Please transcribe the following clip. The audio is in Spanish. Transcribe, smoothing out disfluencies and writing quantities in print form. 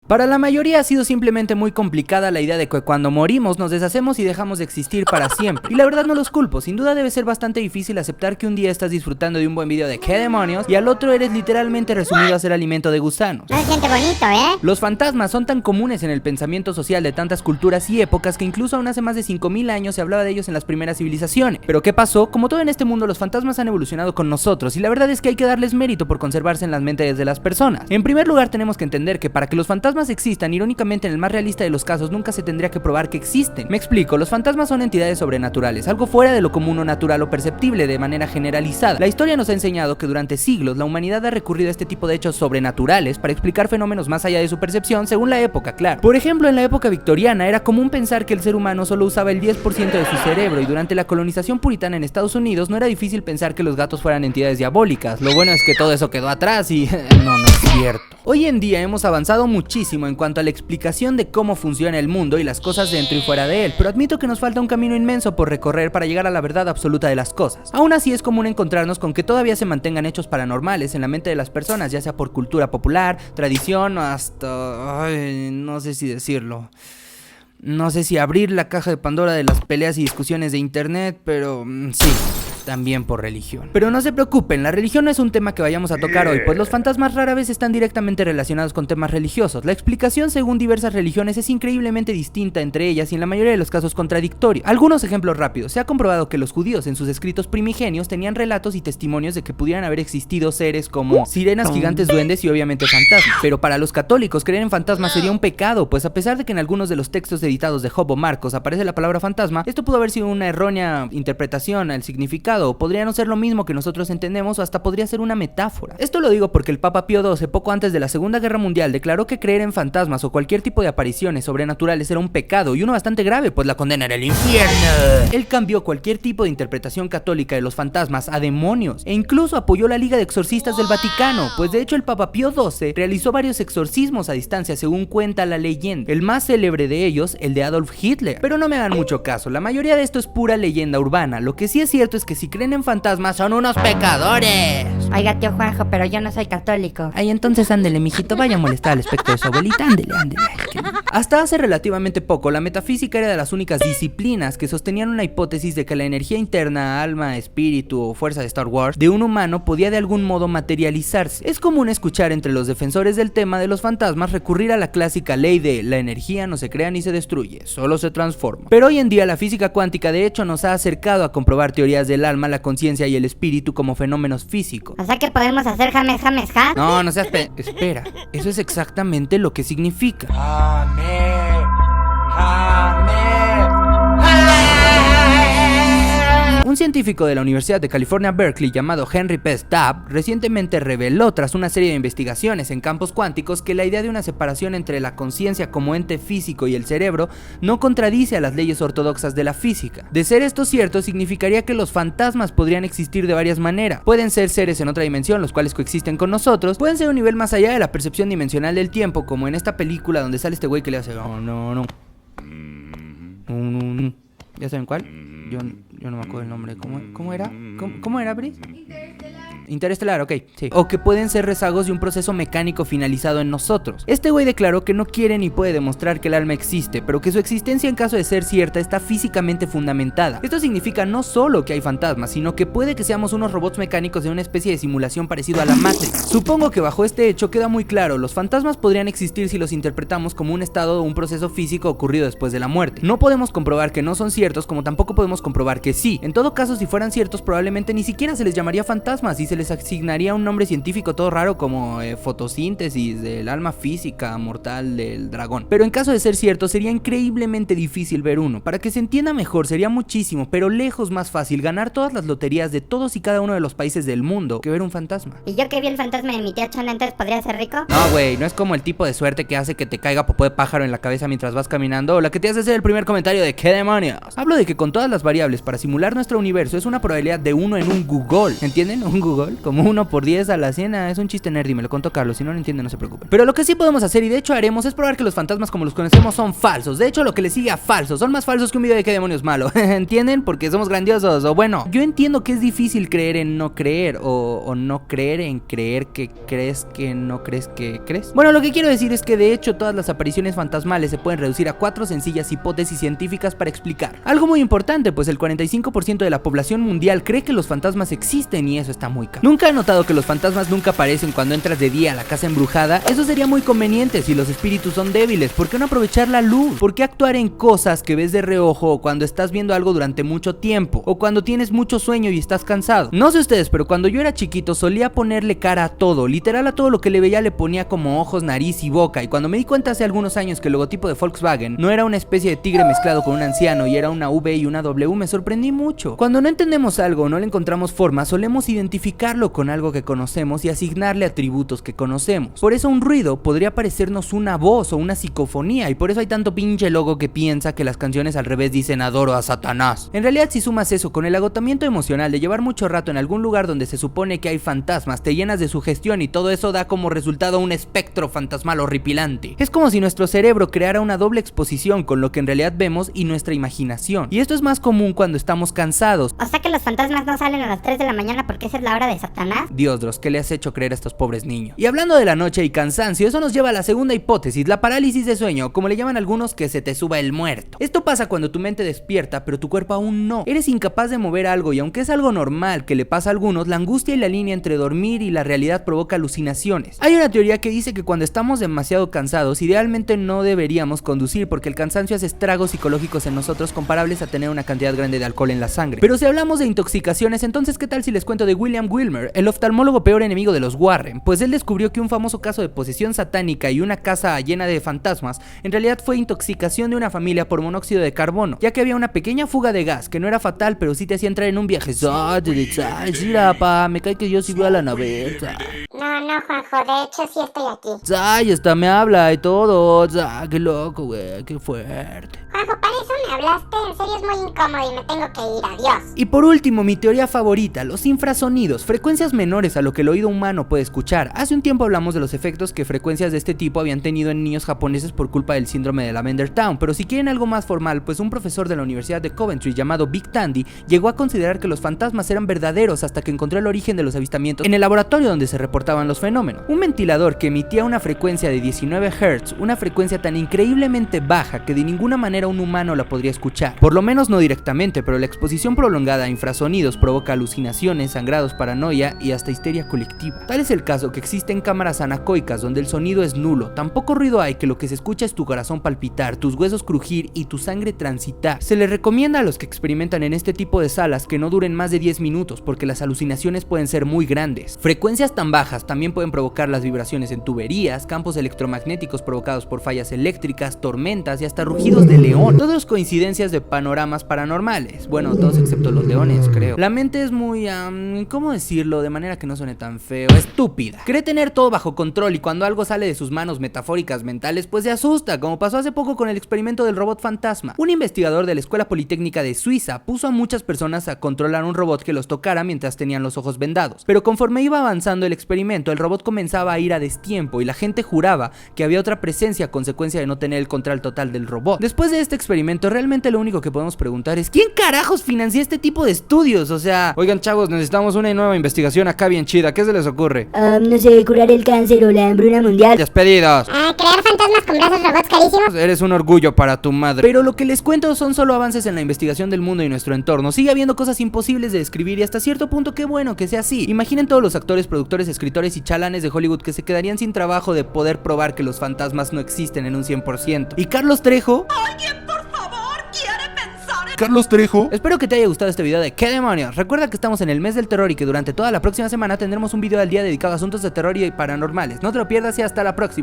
Para la mayoría ha sido simplemente muy complicada la idea de que cuando morimos nos deshacemos y dejamos de existir para siempre. Y la verdad no los culpo, sin duda debe ser bastante difícil aceptar que un día estás disfrutando de un buen video de qué demonios y al otro eres literalmente resumido a ser alimento de gusanos. No se siente bonito, ¿eh? Los fantasmas son tan comunes en el pensamiento social de tantas culturas y épocas que incluso aún hace más de 5000 años se hablaba de ellos en las primeras civilizaciones. Pero ¿qué pasó? Como todo en este mundo, los fantasmas han evolucionado con nosotros y la verdad es que hay que darles mérito por conservarse en las mentes de las personas. En primer lugar, tenemos que entender que para que los fantasmas existan, irónicamente en el más realista de los casos, nunca se tendría que probar que existen. Me explico, los fantasmas son entidades sobrenaturales, algo fuera de lo común o natural o perceptible de manera generalizada. La historia nos ha enseñado que durante siglos la humanidad ha recurrido a este tipo de hechos sobrenaturales para explicar fenómenos más allá de su percepción según la época, claro. Por ejemplo, en la época victoriana era común pensar que el ser humano solo usaba el 10% de su cerebro y durante la colonización puritana en Estados Unidos no era difícil pensar que los gatos fueran entidades diabólicas. Lo bueno es que todo eso quedó atrás y no es cierto. Hoy en día hemos avanzado muchísimo en cuanto a la explicación de cómo funciona el mundo y las cosas dentro y fuera de él, pero admito que nos falta un camino inmenso por recorrer para llegar a la verdad absoluta de las cosas. Aún así es común encontrarnos con que todavía se mantengan hechos paranormales en la mente de las personas, ya sea por cultura popular, tradición o hasta... no sé si decirlo. No sé si abrir la caja de Pandora de las peleas y discusiones de internet, pero sí. También por religión. Pero no se preocupen, la religión no es un tema que vayamos a tocar hoy, pues los fantasmas rara vez están directamente relacionados con temas religiosos. La explicación según diversas religiones es increíblemente distinta entre ellas y en la mayoría de los casos contradictoria. Algunos ejemplos rápidos. Se ha comprobado que los judíos en sus escritos primigenios tenían relatos y testimonios de que pudieran haber existido seres como sirenas, gigantes, duendes y obviamente fantasmas. Pero para los católicos creer en fantasmas sería un pecado, pues a pesar de que en algunos de los textos editados de Job o Marcos aparece la palabra fantasma, esto pudo haber sido una errónea interpretación al significado. Podría no ser lo mismo que nosotros entendemos o hasta podría ser una metáfora. Esto lo digo porque el Papa Pío XII, poco antes de la Segunda Guerra Mundial, declaró que creer en fantasmas o cualquier tipo de apariciones sobrenaturales era un pecado y uno bastante grave, pues la condena era el infierno. Él cambió cualquier tipo de interpretación católica de los fantasmas a demonios e incluso apoyó la Liga de Exorcistas del Vaticano, pues de hecho el Papa Pío XII realizó varios exorcismos a distancia según cuenta la leyenda. El más célebre de ellos, el de Adolf Hitler. Pero no me hagan mucho caso, la mayoría de esto es pura leyenda urbana. Lo que sí es cierto es que si creen en fantasmas son unos pecadores. Oiga, tío Juanjo, pero yo no soy católico. Ay, entonces ándele, mijito, vaya a molestar al espectro de su abuelita, ándele. Hasta hace relativamente poco, la metafísica era de las únicas disciplinas que sostenían una hipótesis de que la energía interna, alma, espíritu o fuerza de Star Wars de un humano podía de algún modo materializarse. Es común escuchar entre los defensores del tema de los fantasmas recurrir a la clásica ley de la energía no se crea ni se destruye, solo se transforma. Pero hoy en día la física cuántica de hecho nos ha acercado a comprobar teorías del alma, la conciencia y el espíritu como fenómenos físicos. O sea que podemos hacer james, ja. No seas espera, eso es exactamente lo que significa. Un científico de la Universidad de California, Berkeley, llamado Henry P. Stapp, recientemente reveló tras una serie de investigaciones en campos cuánticos que la idea de una separación entre la conciencia como ente físico y el cerebro no contradice a las leyes ortodoxas de la física. De ser esto cierto, significaría que los fantasmas podrían existir de varias maneras. Pueden ser seres en otra dimensión, los cuales coexisten con nosotros, pueden ser un nivel más allá de la percepción dimensional del tiempo, como en esta película donde sale este güey que le hace no. ¿Ya saben cuál? Yo no me acuerdo el nombre. ¿Cómo era? ¿Cómo era, Brice? Interestelar, ok, sí. O que pueden ser rezagos de un proceso mecánico finalizado en nosotros. Este güey declaró que no quiere ni puede demostrar que el alma existe, pero que su existencia en caso de ser cierta está físicamente fundamentada. Esto significa no solo que hay fantasmas, sino que puede que seamos unos robots mecánicos de una especie de simulación parecido a la Matrix. Supongo que bajo este hecho queda muy claro, los fantasmas podrían existir si los interpretamos como un estado o un proceso físico ocurrido después de la muerte. No podemos comprobar que no son ciertos, como tampoco podemos comprobar que sí. En todo caso, si fueran ciertos, probablemente ni siquiera se les llamaría fantasmas y se les asignaría un nombre científico todo raro como fotosíntesis del alma física mortal del dragón. Pero en caso de ser cierto, sería increíblemente difícil ver uno. Para que se entienda mejor, sería muchísimo, pero lejos más fácil ganar todas las loterías de todos y cada uno de los países del mundo que ver un fantasma. ¿Y yo que vi el fantasma de mi tía Chona, entonces podría ser rico? No, güey, no es como el tipo de suerte que hace que te caiga popó de pájaro en la cabeza mientras vas caminando o la que te hace hacer el primer comentario de ¿qué demonios? Hablo de que con todas las variables para simular nuestro universo es una probabilidad de 1 en un Google. ¿Entienden? Un Google. LOL, como 1 por 10 a la 100, es un chiste nerdy, me lo contó Carlos, si no lo entienden no se preocupen. Pero lo que sí podemos hacer, y de hecho haremos, es probar que los fantasmas como los conocemos son falsos. De hecho, lo que le sigue a falsos, son más falsos que un video de qué demonios malo. ¿Entienden? Porque somos grandiosos. O bueno, yo entiendo que es difícil creer en no creer, o no creer en creer que crees que no crees que crees. Bueno, lo que quiero decir es que de hecho todas las apariciones fantasmales se pueden reducir a 4 sencillas hipótesis científicas para explicar. Algo muy importante, pues el 45% de la población mundial cree que los fantasmas existen y eso está muy caro. ¿Nunca han notado que los fantasmas nunca aparecen cuando entras de día a la casa embrujada? Eso sería muy conveniente si los espíritus son débiles. ¿Por qué no aprovechar la luz? ¿Por qué actuar en cosas que ves de reojo o cuando estás viendo algo durante mucho tiempo? O cuando tienes mucho sueño y estás cansado. No sé ustedes, pero cuando yo era chiquito solía ponerle cara a todo. Literal a todo lo que le veía le ponía como ojos, nariz y boca. Y cuando me di cuenta hace algunos años que el logotipo de Volkswagen no era una especie de tigre mezclado con un anciano y era una V y una W, me sorprendí mucho. Cuando no entendemos algo o no le encontramos forma, solemos identificarlo con algo que conocemos y asignarle atributos que conocemos. Por eso un ruido podría parecernos una voz o una psicofonía, y por eso hay tanto pinche logo que piensa que las canciones al revés dicen adoro a Satanás. En realidad, si sumas eso con el agotamiento emocional de llevar mucho rato en algún lugar donde se supone que hay fantasmas, te llenas de sugestión y todo eso da como resultado un espectro fantasmal horripilante. Es como si nuestro cerebro creara una doble exposición con lo que en realidad vemos y nuestra imaginación. Y esto es más común cuando estamos cansados. O sea que los fantasmas no salen a las 3 de la mañana porque esa es la hora de Satanás. Dios, Dross, ¿qué le has hecho creer a estos pobres niños? Y hablando de la noche y cansancio, eso nos lleva a la segunda hipótesis, la parálisis de sueño, como le llaman algunos, que se te suba el muerto. Esto pasa cuando tu mente despierta, pero tu cuerpo aún no. Eres incapaz de mover algo y aunque es algo normal que le pasa a algunos, la angustia y la línea entre dormir y la realidad provoca alucinaciones. Hay una teoría que dice que cuando estamos demasiado cansados, idealmente no deberíamos conducir porque el cansancio hace estragos psicológicos en nosotros comparables a tener una cantidad grande de alcohol en la sangre. Pero si hablamos de intoxicaciones, entonces ¿qué tal si les cuento de William Wilmer, el oftalmólogo peor enemigo de los Warren? Pues él descubrió que un famoso caso de posesión satánica y una casa llena de fantasmas en realidad fue intoxicación de una familia por monóxido de carbono, ya que había una pequeña fuga de gas que no era fatal, pero sí te hacía entrar en un viaje. Me cae que yo sí voy a la naveta. No, Juanjo, de hecho sí estoy aquí. Ay, hasta me habla y todo. Qué loco, güey, qué fuerte. Juanjo, para eso me hablaste, en serio es muy incómodo y me tengo que ir, adiós. Y por último, mi teoría favorita, los infrasonidos, frecuencias menores a lo que el oído humano puede escuchar. Hace un tiempo hablamos de los efectos que frecuencias de este tipo habían tenido en niños japoneses por culpa del síndrome de Lavender Town, pero si quieren algo más formal, pues un profesor de la Universidad de Coventry llamado Big Tandy llegó a considerar que los fantasmas eran verdaderos hasta que encontró el origen de los avistamientos en el laboratorio donde se reportaban los fenómenos. Un ventilador que emitía una frecuencia de 19 Hz, una frecuencia tan increíblemente baja que de ninguna manera un humano la podría escuchar. Por lo menos no directamente, pero la exposición prolongada a infrasonidos provoca alucinaciones, sangrados, paranoia y hasta histeria colectiva. Tal es el caso que existen cámaras anecoicas donde el sonido es nulo, tan poco ruido hay que lo que se escucha es tu corazón palpitar, tus huesos crujir y tu sangre transitar. Se les recomienda a los que experimentan en este tipo de salas que no duren más de 10 minutos porque las alucinaciones pueden ser muy grandes. Frecuencias tan bajas también pueden provocar las vibraciones en tuberías, campos electromagnéticos provocados por fallas eléctricas, tormentas y hasta rugidos de león. Todos coincidencias de panoramas paranormales. Bueno, todos excepto los leones, creo. La mente es muy, ¿cómo decirlo? De manera que no suene tan feo. Estúpida. Cree tener todo bajo control y cuando algo sale de sus manos metafóricas mentales, pues se asusta, como pasó hace poco con el experimento del robot fantasma. Un investigador de la Escuela Politécnica de Suiza puso a muchas personas a controlar un robot que los tocara mientras tenían los ojos vendados. Pero conforme iba avanzando el experimento, el robot comenzaba a ir a destiempo y la gente juraba que había otra presencia a consecuencia de no tener el control total del robot. Después de este experimento, realmente lo único que podemos preguntar es ¿quién carajos financia este tipo de estudios? O sea, oigan chavos, necesitamos una nueva investigación acá bien chida, ¿qué se les ocurre? No sé, curar el cáncer o la hambruna mundial. Despedidos. Crear fantasmas con brazos robots carísimos. Eres un orgullo para tu madre. Pero lo que les cuento son solo avances en la investigación del mundo y nuestro entorno. Sigue habiendo cosas imposibles de describir y hasta cierto punto qué bueno que sea así. Imaginen todos los actores, productores, escritores y chalanes de Hollywood que se quedarían sin trabajo de poder probar que los fantasmas no existen en un 100%. ¿Y Carlos Trejo? ¡Alguien, por favor, quiere pensar en... Carlos Trejo. Espero que te haya gustado este video de ¿qué demonios? Recuerda que estamos en el mes del terror y que durante toda la próxima semana tendremos un video al día dedicado a asuntos de terror y paranormales. No te lo pierdas y hasta la próxima.